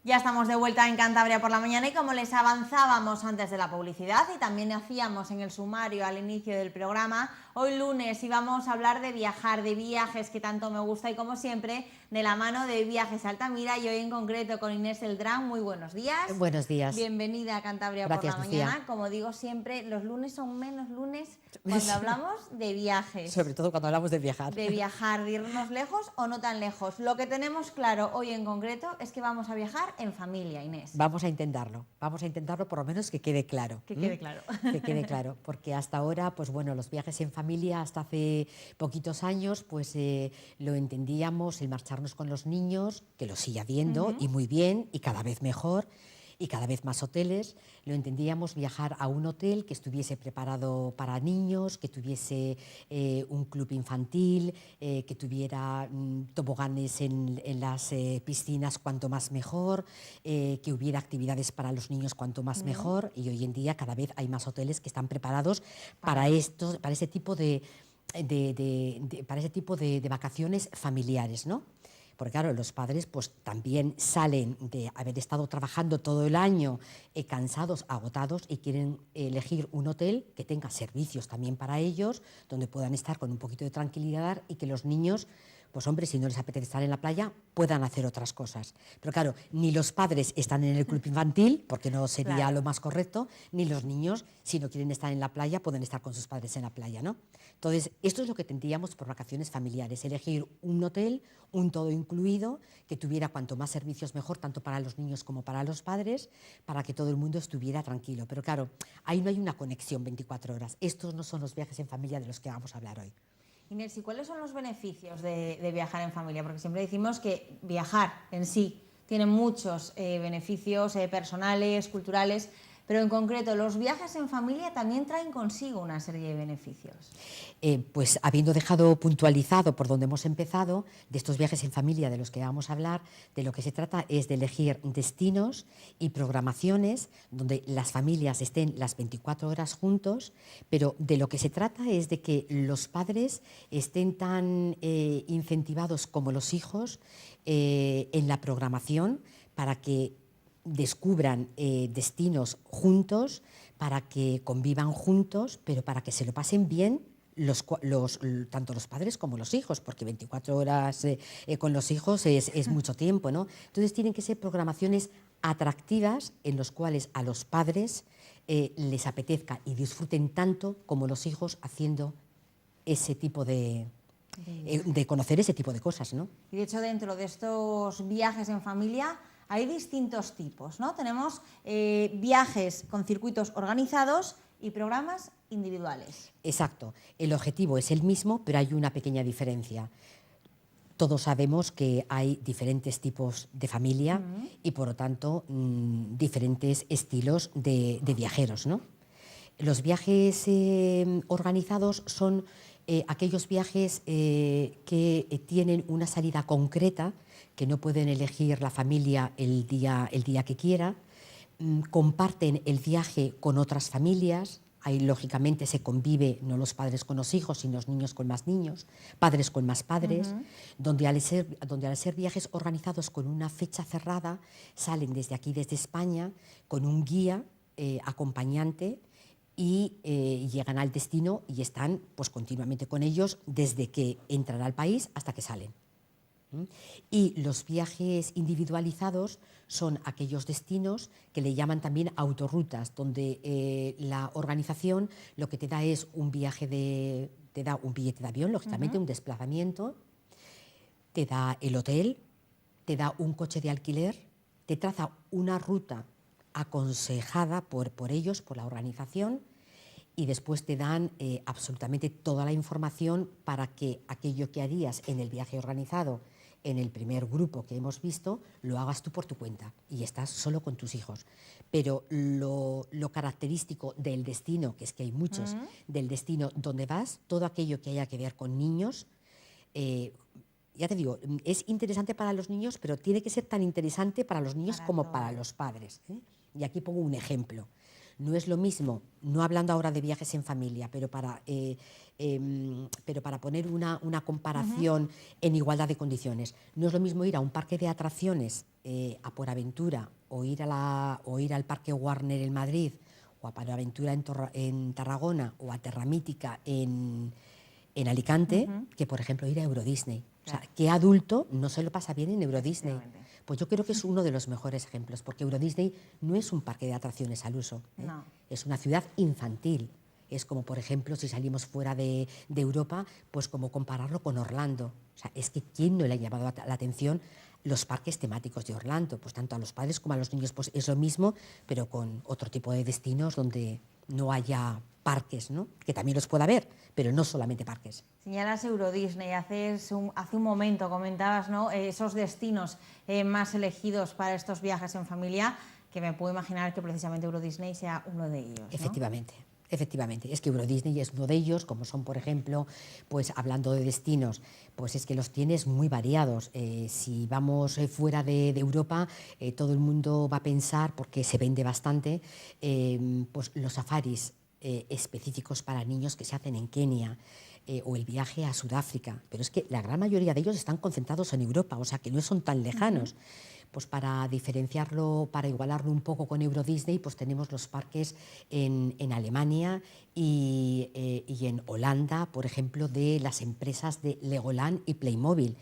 Ya estamos de vuelta en Cantabria por la mañana y como les avanzábamos antes de la publicidad y también hacíamos en el sumario al inicio del programa, hoy lunes íbamos a hablar de viajar, de viajes que tanto me gusta y como siempre de la mano de Viajes Altamira y hoy en concreto con Inés Eldrán. Muy buenos días. Buenos días. Bienvenida a Cantabria Gracias, por la Lucía. mañana. Como digo siempre, los lunes son menos lunes cuando hablamos de viajes. Sobre todo cuando hablamos de viajar. De viajar, de irnos lejos o no tan lejos. Lo que tenemos claro hoy en concreto es que vamos a viajar en familia, Inés. Vamos a intentarlo por lo menos que quede claro. Que quede claro. Que quede claro, porque hasta ahora, pues bueno, los viajes en familia, hasta hace poquitos años, pues lo entendíamos, el marcharnos con los niños, que lo sigue habiendo, y muy bien, y cada vez mejor, y cada vez más hoteles, lo entendíamos viajar a un hotel que estuviese preparado para niños, que tuviese un club infantil, que tuviera toboganes en las piscinas cuanto más mejor, que hubiera actividades para los niños cuanto más mejor, y hoy en día cada vez hay más hoteles que están preparados para ese tipo de vacaciones familiares, ¿no? Porque claro, los padres pues también salen de haber estado trabajando todo el año cansados, agotados y quieren elegir un hotel que tenga servicios también para ellos, donde puedan estar con un poquito de tranquilidad y que los niños, pues hombre, si no les apetece estar en la playa, puedan hacer otras cosas. Pero claro, ni los padres están en el club infantil, porque no sería lo más correcto, ni los niños, si no quieren estar en la playa, pueden estar con sus padres en la playa, ¿no? Entonces, esto es lo que tendríamos por vacaciones familiares, elegir un hotel, un todo incluido, que tuviera cuanto más servicios mejor, tanto para los niños como para los padres, para que todo el mundo estuviera tranquilo. Pero claro, ahí no hay una conexión 24 horas. Estos no son los viajes en familia de los que vamos a hablar hoy. Inés, ¿y cuáles son los beneficios de viajar en familia? Porque siempre decimos que viajar en sí tiene muchos beneficios personales, culturales, pero en concreto los viajes en familia también traen consigo una serie de beneficios. Pues habiendo dejado puntualizado por donde hemos empezado, de estos viajes en familia de los que vamos a hablar, de lo que se trata es de elegir destinos y programaciones donde las familias estén las 24 horas juntos, pero de lo que se trata es de que los padres estén tan incentivados como los hijos en la programación para que descubran destinos juntos, para que convivan juntos, pero para que se lo pasen bien tanto los padres como los hijos, porque 24 horas con los hijos es mucho tiempo, ¿no? Entonces tienen que ser programaciones atractivas en las cuales a los padres les apetezca y disfruten tanto como los hijos haciendo ese tipo de conocer ese tipo de cosas, ¿no? Y de hecho dentro de estos viajes en familia hay distintos tipos, ¿no? Tenemos viajes con circuitos organizados y programas individuales. Exacto. El objetivo es el mismo, pero hay una pequeña diferencia. Todos sabemos que hay diferentes tipos de familia y, por lo tanto, diferentes estilos de viajeros, ¿no? Los viajes organizados son aquellos viajes que tienen una salida concreta, que no pueden elegir la familia el día que quiera, comparten el viaje con otras familias. Ahí, lógicamente, se convive no los padres con los hijos, sino los niños con más niños, padres con más padres, donde al ser viajes organizados con una fecha cerrada, salen desde aquí, desde España, con un guía acompañante y llegan al destino y están pues, continuamente con ellos desde que entran al país hasta que salen. Y los viajes individualizados son aquellos destinos que le llaman también autorrutas, donde la organización lo que te da es te da un billete de avión, lógicamente, un desplazamiento, te da el hotel, te da un coche de alquiler, te traza una ruta aconsejada por ellos, por la organización, y después te dan absolutamente toda la información para que aquello que harías en el viaje organizado, en el primer grupo que hemos visto, lo hagas tú por tu cuenta y estás solo con tus hijos. Pero lo característico del destino, que es que hay muchos, del destino donde vas, todo aquello que haya que ver con niños, ya te digo, es interesante para los niños, pero tiene que ser tan interesante para los niños como para los padres, ¿eh? Y aquí pongo un ejemplo. No es lo mismo, no hablando ahora de viajes en familia, pero para poner una comparación en igualdad de condiciones, no es lo mismo ir a un parque de atracciones a Por Aventura o ir al Parque Warner en Madrid o a Por Aventura en Tarragona o a Terra Mítica en Alicante, que por ejemplo ir a Euro Disney. Claro. O sea, ¿qué adulto no se lo pasa bien en Euro Disney? Pues yo creo que es uno de los mejores ejemplos, porque Euro Disney no es un parque de atracciones al uso, no. Es una ciudad infantil. Es como, por ejemplo, si salimos fuera de Europa, pues como compararlo con Orlando. O sea, es que ¿quién no le ha llamado la atención los parques temáticos de Orlando? Pues tanto a los padres como a los niños pues es lo mismo, pero con otro tipo de destinos donde no haya parques, ¿no? Que también los pueda haber, pero no solamente parques. Señalas Euro Disney, hace un momento comentabas, ¿no?, esos destinos más elegidos para estos viajes en familia, que me puedo imaginar que precisamente Euro Disney sea uno de ellos, ¿no? Efectivamente. Efectivamente, es que Euro Disney es uno de ellos, como son, por ejemplo, pues hablando de destinos, pues es que los tienes muy variados. Si vamos fuera de Europa, todo el mundo va a pensar, porque se vende bastante, pues los safaris específicos para niños que se hacen en Kenia, o el viaje a Sudáfrica, pero es que la gran mayoría de ellos están concentrados en Europa, o sea que no son tan lejanos. Pues para diferenciarlo, para igualarlo un poco con Euro Disney, pues tenemos los parques en Alemania y en Holanda, por ejemplo, de las empresas de Legoland y Playmobil.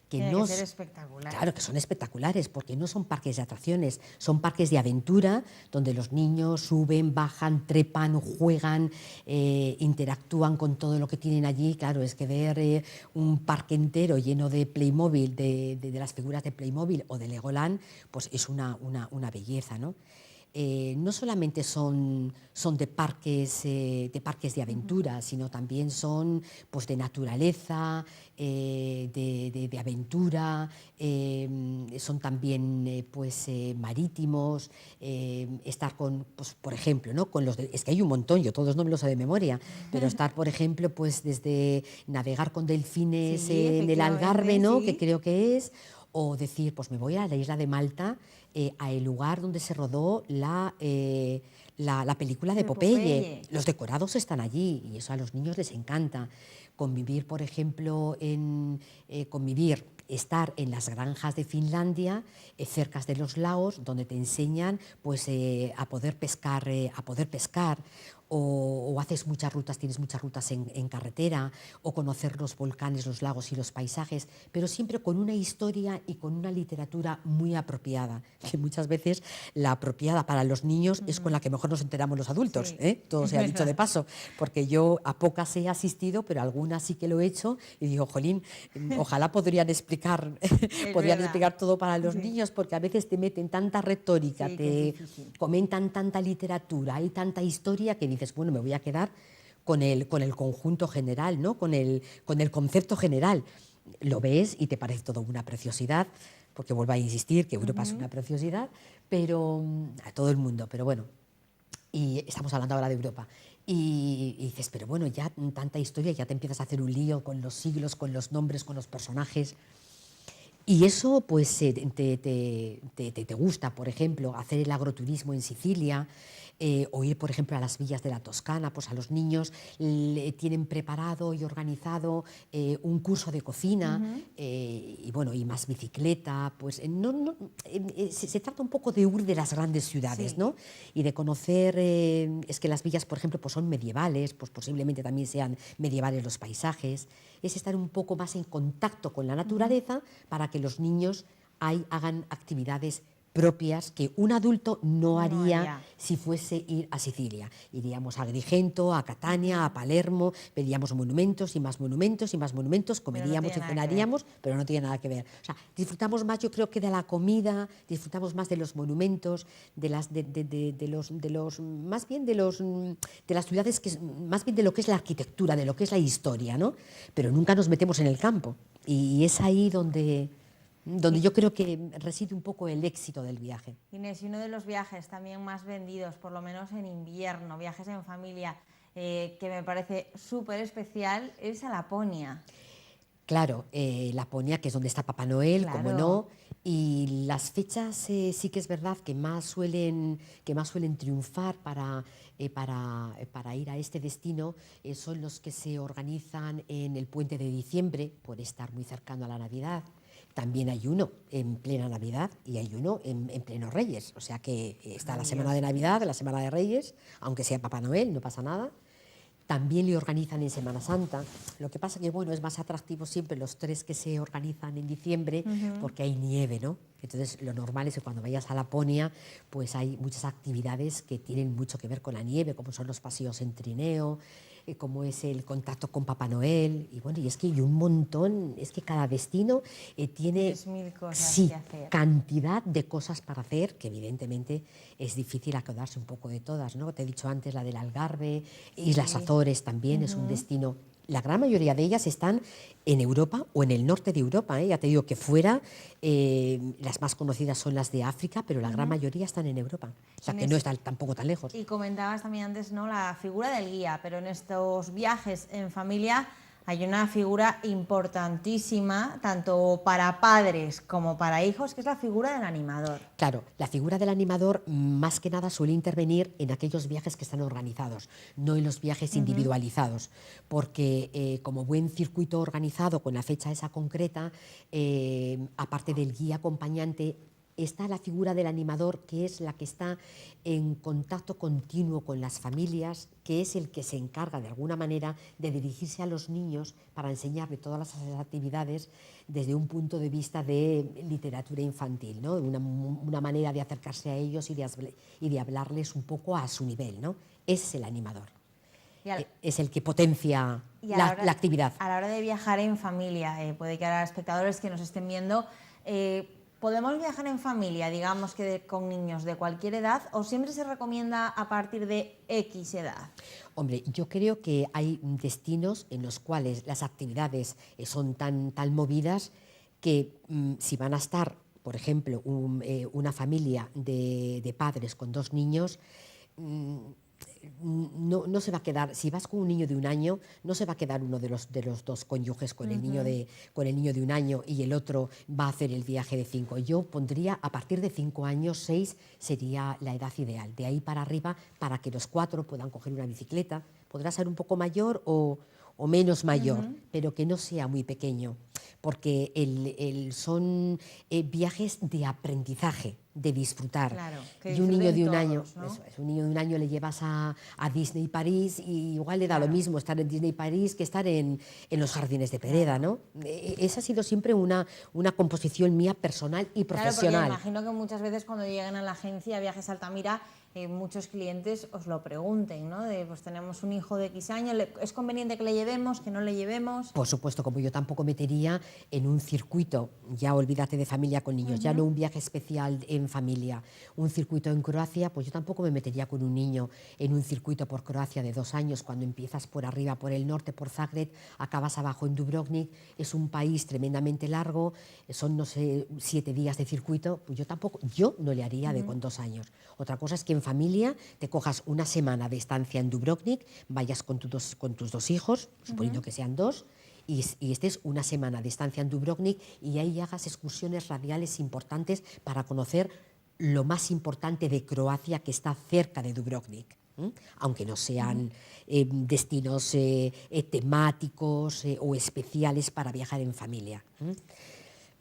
Tiene que ser espectacular. Claro que son espectaculares, porque no son parques de atracciones, son parques de aventura, donde los niños suben, bajan, trepan, juegan, interactúan con todo lo que tienen allí. Claro, es que ver un parque entero lleno de Playmobil, de las figuras de Playmobil o de Legoland, pues es una belleza, ¿no? No solamente son de parques de aventura, sino también son pues, de naturaleza, de aventura, son también pues, marítimos, estar con, pues, por ejemplo, ¿no? Es que hay un montón, yo todos no me los sé de memoria, pero estar, por ejemplo, pues desde navegar con delfines en el Algarve, ¿no? Sí. Que creo que es, o decir, pues me voy a la isla de Malta, al lugar donde se rodó la película de Popeye. Los decorados están allí y eso a los niños les encanta. Convivir, por ejemplo, estar en las granjas de Finlandia, cerca de los lagos, donde te enseñan pues, a poder pescar, o haces muchas rutas, tienes muchas rutas en carretera, o conocer los volcanes, los lagos y los paisajes, pero siempre con una historia y con una literatura muy apropiada, que muchas veces la apropiada para los niños es con la que mejor nos enteramos los adultos, sí. Todo se ha dicho de paso, porque yo a pocas he asistido, pero algunas sí que lo he hecho y digo, jolín, ojalá podrían explicar todo para los niños, porque a veces te meten tanta retórica, te comentan tanta literatura, hay tanta historia que dices, bueno, me voy a quedar con el conjunto general, ¿no? Con el concepto general. Lo ves y te parece todo una preciosidad, porque vuelvo a insistir que Europa es una preciosidad, pero a todo el mundo, pero bueno, y estamos hablando ahora de Europa. Y dices, pero bueno, ya tanta historia, ya te empiezas a hacer un lío con los siglos, con los nombres, con los personajes. Y eso pues te gusta, por ejemplo, hacer el agroturismo en Sicilia, o ir, por ejemplo, a las villas de la Toscana, pues a los niños tienen preparado y organizado un curso de cocina, y bueno, y más bicicleta, pues se trata un poco de huir de las grandes ciudades, ¿no? Y de conocer, es que las villas, por ejemplo, pues son medievales, pues posiblemente también sean medievales los paisajes, es estar un poco más en contacto con la naturaleza para que los niños hagan actividades propias que un adulto no haría si fuese ir a Sicilia. Iríamos a Agrigento, a Catania, a Palermo, veríamos monumentos y más monumentos y más monumentos, comeríamos y cenaríamos, pero no tiene nada que ver. O sea, disfrutamos más, yo creo, que de la comida, disfrutamos más de los monumentos, de las ciudades, más bien de lo que es la arquitectura, de lo que es la historia, ¿no? Pero nunca nos metemos en el campo. Y es ahí donde yo creo que reside un poco el éxito del viaje. Inés, y uno de los viajes también más vendidos, por lo menos en invierno, viajes en familia, que me parece súper especial, es a Laponia. Claro, Laponia, que es donde está Papá Noel, como Claro. no, y las fechas sí que es verdad que más suelen triunfar para ir a este destino son los que se organizan en el puente de diciembre, por estar muy cercano a la Navidad. También hay uno en plena Navidad y hay uno en pleno Reyes. O sea que está la semana de Navidad, la semana de Reyes, aunque sea Papá Noel, no pasa nada. También le organizan en Semana Santa. Lo que pasa que, bueno, es más atractivo siempre los 3 que se organizan en diciembre porque hay nieve, ¿no? Entonces, lo normal es que cuando vayas a Laponia, pues hay muchas actividades que tienen mucho que ver con la nieve, como son los paseos en trineo, como es el contacto con Papá Noel. Y bueno, y es que hay un montón, es que cada destino tiene 10.000 cosas sí, que hacer. cantidad de cosas para hacer, que evidentemente es difícil acordarse un poco de todas, ¿no? Te he dicho antes la del Algarve, Islas Azores también es un destino. La gran mayoría de ellas están en Europa o en el norte de Europa, ¿eh? Ya te digo que fuera, las más conocidas son las de África, pero la gran mayoría están en Europa. O sea, que no están tampoco tan lejos. Y comentabas también antes, ¿no?, la figura del guía, pero en estos viajes en familia hay una figura importantísima, tanto para padres como para hijos, que es la figura del animador. Claro, la figura del animador más que nada suele intervenir en aquellos viajes que están organizados, no en los viajes individualizados, porque como buen circuito organizado con la fecha esa concreta, aparte del guía acompañante, está la figura del animador, que es la que está en contacto continuo con las familias, que es el que se encarga de alguna manera de dirigirse a los niños para enseñarle todas las actividades desde un punto de vista de literatura infantil, ¿no? Una manera de acercarse a ellos y de hablarles un poco a su nivel, ¿no? Ese es el animador. Es el que potencia la actividad. A la hora de viajar en familia, puede que haya espectadores que nos estén viendo, ¿podemos viajar en familia, digamos que con niños de cualquier edad, o siempre se recomienda a partir de X edad? Hombre, yo creo que hay destinos en los cuales las actividades son tan movidas que si van a estar, por ejemplo, una familia de padres con 2 niños, no se va a quedar, si vas con un niño de 1 año, no se va a quedar uno de los 2 cónyuges con el niño de 1 año y el otro va a hacer el viaje de 5. Yo pondría a partir de 5 años, 6 sería la edad ideal. De ahí para arriba, para que los 4 puedan coger una bicicleta. Podrá ser un poco mayor o menos mayor, pero que no sea muy pequeño, porque son viajes de aprendizaje, de disfrutar. Claro, que y un niño de 1 todos, año, ¿no? eso es, un niño de 1 año le llevas a Disney París y igual le da lo mismo estar en Disney París que estar en los jardines de Pereda, ¿no? Esa ha sido siempre una composición mía personal y profesional. Claro, porque imagino que muchas veces cuando lleguen a la agencia Viajes Altamira, muchos clientes os lo pregunten, ¿no? Pues tenemos un hijo de X años, ¿es conveniente que le llevemos, que no le llevemos? Por supuesto, como yo tampoco metería en un circuito, ya olvídate de familia con niños, ya no un viaje especial en familia, un circuito en Croacia, pues yo tampoco me metería con un niño en un circuito por Croacia de 2 años, cuando empiezas por arriba, por el norte, por Zagreb, acabas abajo en Dubrovnik, es un país tremendamente largo, son, no sé, 7 días de circuito, pues yo no le haría de con 2 años. Otra cosa es que en familia te cojas una semana de estancia en Dubrovnik, vayas con tus 2 hijos, suponiendo que sean 2, y estés una semana de estancia en Dubrovnik y ahí hagas excursiones radiales importantes para conocer lo más importante de Croacia, que está cerca de Dubrovnik, aunque no sean destinos temáticos o especiales para viajar en familia.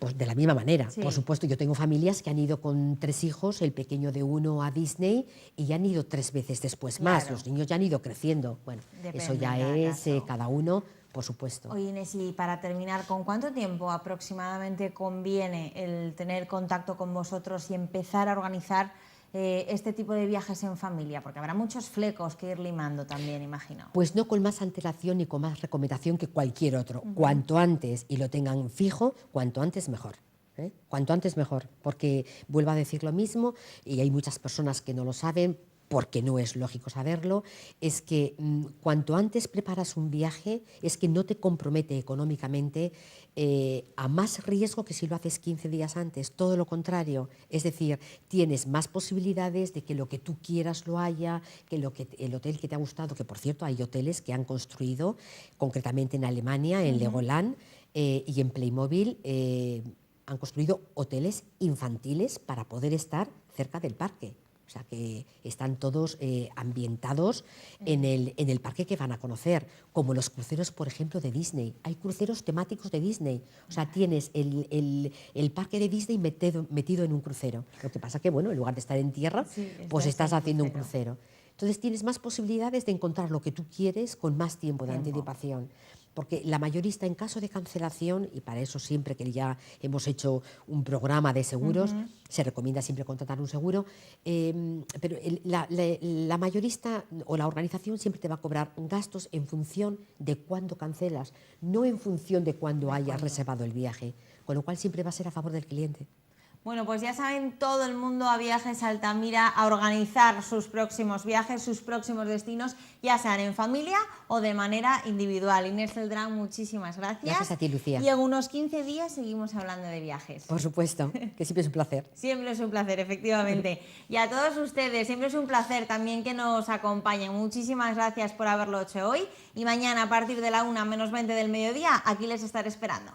Pues de la misma manera, por supuesto, yo tengo familias que han ido con 3 hijos, el pequeño de 1 a Disney, y ya han ido 3 veces después más. Los niños ya han ido creciendo. Bueno, depende, eso ya es cada uno, por supuesto. Oye, Inés, y para terminar, ¿con cuánto tiempo aproximadamente conviene el tener contacto con vosotros y empezar a organizar este tipo de viajes en familia? Porque habrá muchos flecos que ir limando también, imagino. Pues no con más antelación ni con más recomendación que cualquier otro. Cuanto antes y lo tengan fijo, cuanto antes mejor. Cuanto antes mejor, porque vuelvo a decir lo mismo y hay muchas personas que no lo saben, porque no es lógico saberlo, es que cuanto antes preparas un viaje, es que no te compromete económicamente a más riesgo que si lo haces 15 días antes, todo lo contrario. Es decir, tienes más posibilidades de que lo que tú quieras lo haya, que el hotel que te ha gustado, que por cierto hay hoteles que han construido, concretamente en Alemania, en Legoland, y en Playmobil han construido hoteles infantiles para poder estar cerca del parque. O sea, que están todos ambientados en el parque que van a conocer, como los cruceros, por ejemplo, de Disney. Hay cruceros temáticos de Disney. O sea, tienes el parque de Disney metido en un crucero. Lo que pasa que, bueno, en lugar de estar en tierra, pues estás haciendo un crucero. Entonces tienes más posibilidades de encontrar lo que tú quieres con más tiempo de anticipación. Porque la mayorista, en caso de cancelación, y para eso siempre que ya hemos hecho un programa de seguros, se recomienda siempre contratar un seguro, pero la mayorista o la organización siempre te va a cobrar gastos en función de cuándo cancelas, no en función de cuándo hayas reservado el viaje, con lo cual siempre va a ser a favor del cliente. Bueno, pues ya saben, todo el mundo a Viajes Altamira a organizar sus próximos viajes, sus próximos destinos, ya sean en familia o de manera individual. Inés Celdrán, muchísimas gracias. Gracias a ti, Lucía. Y en unos 15 días seguimos hablando de viajes. Por supuesto, que siempre es un placer. Siempre es un placer, efectivamente. Y a todos ustedes, siempre es un placer también que nos acompañen. Muchísimas gracias por haberlo hecho hoy. Y mañana, a partir de la 1 menos 20 del mediodía, aquí les estaré esperando.